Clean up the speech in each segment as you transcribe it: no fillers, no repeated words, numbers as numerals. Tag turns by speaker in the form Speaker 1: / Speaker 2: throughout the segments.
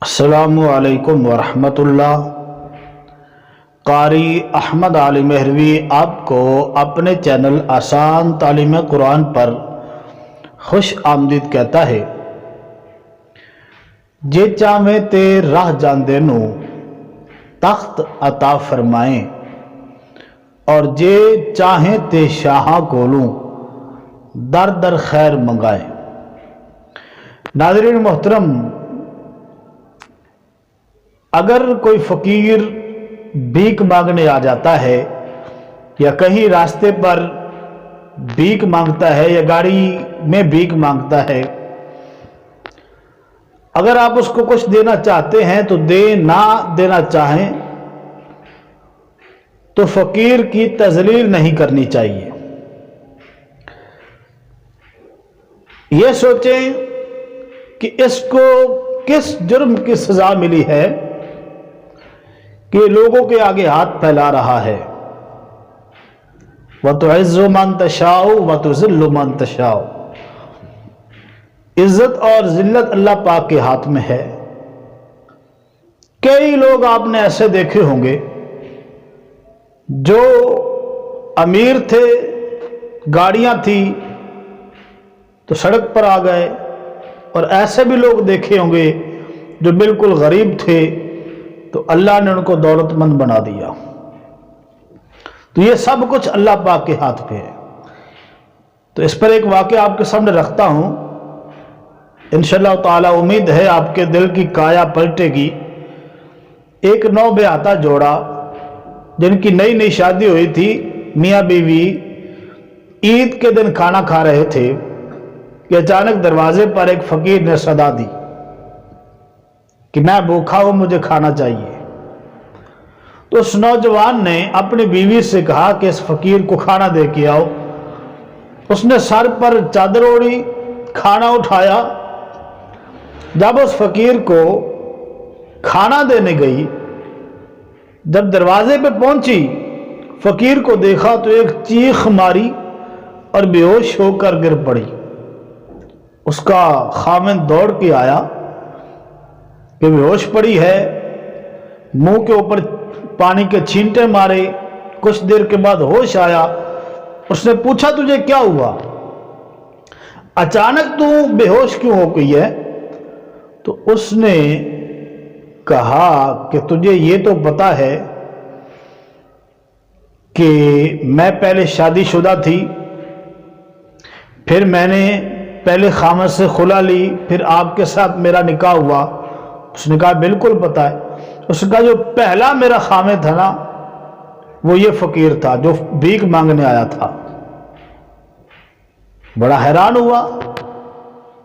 Speaker 1: السلام علیکم ورحمۃ اللہ۔ قاری احمد علی مہروی آپ کو اپنے چینل آسان تعلیم قرآن پر خوش آمدید کہتا ہے۔ جے چاہیں تے راہ جاندے نو تخت عطا فرمائیں، اور جے چاہیں تے شاہاں کولوں در در خیر منگائیں۔ ناظرین محترم، اگر کوئی فقیر بھیک مانگنے آ جاتا ہے یا کہیں راستے پر بھیک مانگتا ہے یا گاڑی میں بھیک مانگتا ہے، اگر آپ اس کو کچھ دینا چاہتے ہیں تو دیں، نہ دینا چاہیں تو فقیر کی تذلیل نہیں کرنی چاہیے۔ یہ سوچیں کہ اس کو کس جرم کی سزا ملی ہے کہ لوگوں کے آگے ہاتھ پھیلا رہا ہے۔ وَتُعِزُّ مَن تَشَاءُ وَتُذِلُّ مَن تَشَاءُ، عزت اور ذلت اللہ پاک کے ہاتھ میں ہے۔ کئی لوگ آپ نے ایسے دیکھے ہوں گے جو امیر تھے، گاڑیاں تھیں تو سڑک پر آ گئے، اور ایسے بھی لوگ دیکھے ہوں گے جو بالکل غریب تھے تو اللہ نے ان کو دولت مند بنا دیا۔ تو یہ سب کچھ اللہ پاک کے ہاتھ پہ ہے۔ تو اس پر ایک واقعہ آپ کے سامنے رکھتا ہوں، انشاءاللہ تعالی امید ہے آپ کے دل کی کایا پلٹے گی۔ ایک نو بیاہتا جوڑا جن کی نئی نئی شادی ہوئی تھی، میاں بیوی عید کے دن کھانا کھا رہے تھے کہ اچانک دروازے پر ایک فقیر نے صدا دی کہ میں بھوکا ہوں، مجھے کھانا چاہیے۔ تو اس نوجوان نے اپنی بیوی سے کہا کہ اس فقیر کو کھانا دے کے آؤ۔ اس نے سر پر چادر اوڑھی، کھانا اٹھایا۔ جب اس فقیر کو کھانا دینے گئی، جب دروازے پہ پہنچی، فقیر کو دیکھا تو ایک چیخ ماری اور بے ہوش ہو کر گر پڑی۔ اس کا خاوند دوڑ کے آیا کہ بے ہوش پڑی ہے، منہ کے اوپر پانی کے چھینٹے مارے۔ کچھ دیر کے بعد ہوش آیا۔ اس نے پوچھا تجھے کیا ہوا، اچانک تو بے ہوش کیوں ہو گئی ہے؟ تو اس نے کہا کہ تجھے یہ تو پتا ہے کہ میں پہلے شادی شدہ تھی، پھر میں نے پہلے خامد سے خلا لی، پھر آپ کے ساتھ میرا نکاح ہوا۔ اس نے کہا بالکل پتا ہے۔ اس کا جو پہلا میرا خامد تھا نا، وہ یہ فقیر تھا جو بھیک مانگنے آیا تھا۔ بڑا حیران ہوا۔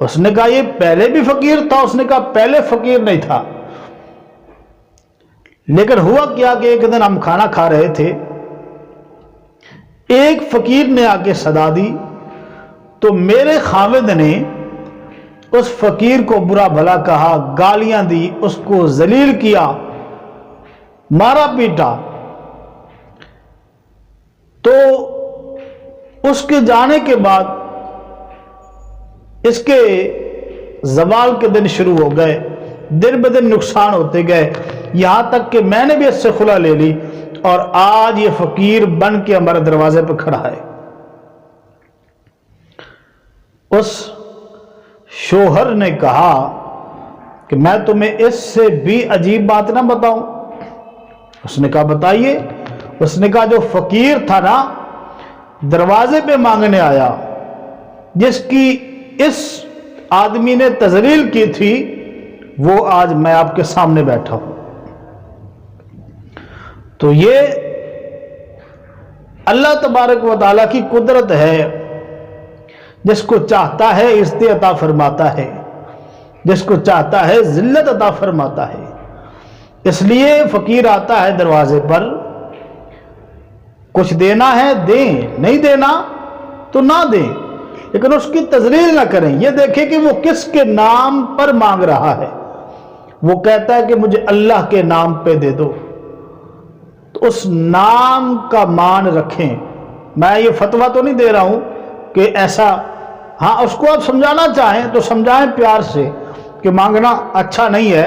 Speaker 1: اس نے کہا یہ پہلے بھی فقیر تھا؟ اس نے کہا پہلے فقیر نہیں تھا، لیکن ہوا کیا کہ ایک دن ہم کھانا کھا رہے تھے، ایک فقیر نے آ کے صدا دی، تو میرے خاوند نے اس فقیر کو برا بھلا کہا، گالیاں دی، اس کو ذلیل کیا، مارا پیٹا۔ تو اس کے جانے کے بعد اس کے زوال کے دن شروع ہو گئے، دن بدن نقصان ہوتے گئے، یہاں تک کہ میں نے بھی اس سے خلا لے لی، اور آج یہ فقیر بن کے ہمارے دروازے پہ کھڑا ہے۔ اس شوہر نے کہا کہ میں تمہیں اس سے بھی عجیب بات نہ بتاؤں؟ اس نے کہا بتائیے۔ اس نے کہا جو فقیر تھا نا، دروازے پہ مانگنے آیا، جس کی اس آدمی نے تذلیل کی تھی، وہ آج میں آپ کے سامنے بیٹھا ہوں۔ تو یہ اللہ تبارک و تعالیٰ کی قدرت ہے، جس کو چاہتا ہے عزت عطا فرماتا ہے، جس کو چاہتا ہے ذلت عطا فرماتا ہے۔ اس لیے فقیر آتا ہے دروازے پر، کچھ دینا ہے دیں، نہیں دینا تو نہ دیں، لیکن اس کی تذلیل نہ کریں۔ یہ دیکھیں کہ وہ کس کے نام پر مانگ رہا ہے۔ وہ کہتا ہے کہ مجھے اللہ کے نام پہ دے دو، تو اس نام کا مان رکھیں۔ میں یہ فتویٰ تو نہیں دے رہا ہوں کہ ایسا، ہاں اس کو آپ سمجھانا چاہیں تو سمجھائیں پیار سے کہ مانگنا اچھا نہیں ہے،